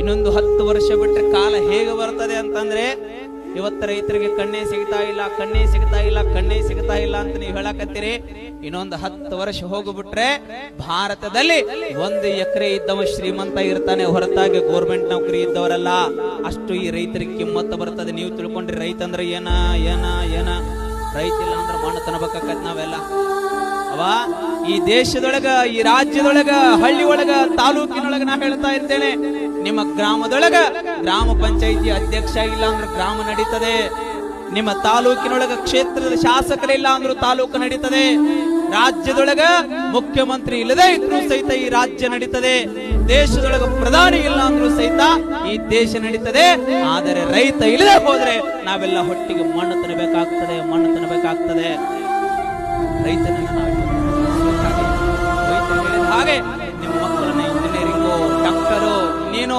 ಇನ್ನೊಂದು 10 ವರ್ಷ ಬಿಟ್ರೆ ಕಾಲ ಹೇಗೆ ಬರ್ತದೆ ಅಂತಂದ್ರೆ, ಇವತ್ತು ರೈತರಿಗೆ ಕಣ್ಣೇ ಸಿಗ್ತಾ ಇಲ್ಲ, ಕಣ್ಣೇ ಸಿಗ್ತಾ ಇಲ್ಲ, ಕಣ್ಣೇ ಸಿಗ್ತಾ ಇಲ್ಲ ಅಂತ ನೀವು ಹೇಳಕತ್ತೀರಿ. ಇನ್ನೊಂದು 10 ವರ್ಷ ಹೋಗ್ಬಿಟ್ರೆ ಭಾರತದಲ್ಲಿ 1 ಎಕರೆ ಇದ್ದವ ಶ್ರೀಮಂತ ಇರ್ತಾನೆ, ಹೊರತಾಗಿ ಗೋರ್ಮೆಂಟ್ ನೌಕರಿ ಇದ್ದವರಲ್ಲ. ಅಷ್ಟು ಈ ರೈತರಿಗೆ ಕಿಮ್ಮತ್ತು ಬರ್ತದೆ. ನೀವು ತಿಳ್ಕೊಂಡ್ರಿ ರೈತ ಅಂದ್ರೆ ಏನ ಏನ ಏನ ರೈತ ಇಲ್ಲ ಅಂದ್ರೆ ಮಣ್ಣು ತನಬೇಕಾಗತ್ ನಾವೆಲ್ಲ ಅವಾ. ಈ ದೇಶದೊಳಗ, ಈ ರಾಜ್ಯದೊಳಗ, ಹಳ್ಳಿ ಒಳಗ, ತಾಲೂಕಿನೊಳಗ ನಾ ಹೇಳ್ತಾ ಇರ್ತೇನೆ, ನಿಮ್ಮ ಗ್ರಾಮದೊಳಗ ಗ್ರಾಮ ಪಂಚಾಯಿತಿ ಅಧ್ಯಕ್ಷ ಇಲ್ಲ ಅಂದ್ರೆ ಗ್ರಾಮ ನಡೀತದೆ. ನಿಮ್ಮ ತಾಲೂಕಿನೊಳಗ ಕ್ಷೇತ್ರದ ಶಾಸಕರಿಲ್ಲ ಅಂದ್ರೂ ತಾಲೂಕು ನಡೀತದೆ. ರಾಜ್ಯದೊಳಗ ಮುಖ್ಯಮಂತ್ರಿ ಇಲ್ಲದೆ ಇದ್ರೂ ಸಹಿತ ಈ ರಾಜ್ಯ ನಡೀತದೆ. ದೇಶದೊಳಗ ಪ್ರಧಾನಿ ಇಲ್ಲ ಅಂದ್ರೂ ಸಹಿತ ಈ ದೇಶ ನಡೀತದೆ. ಆದರೆ ರೈತ ಇಲ್ಲದೆ ಹೋದ್ರೆ ನಾವೆಲ್ಲ ಹೊಟ್ಟಿಗೆ ಮಣ್ಣು ತಿನ್ನಬೇಕಾಗ್ತದೆ, ಮಣ್ಣು ತಿನ್ನಬೇಕಾಗ್ತದೆ. ರೈತನನ್ನ ಹಾಗೆ ನಿಮ್ಮ ಮಕ್ಕಳನ್ನ ಇಂಜಿನಿಯರಿಂಗು, ಡಾಕ್ಟರು, ನೀನು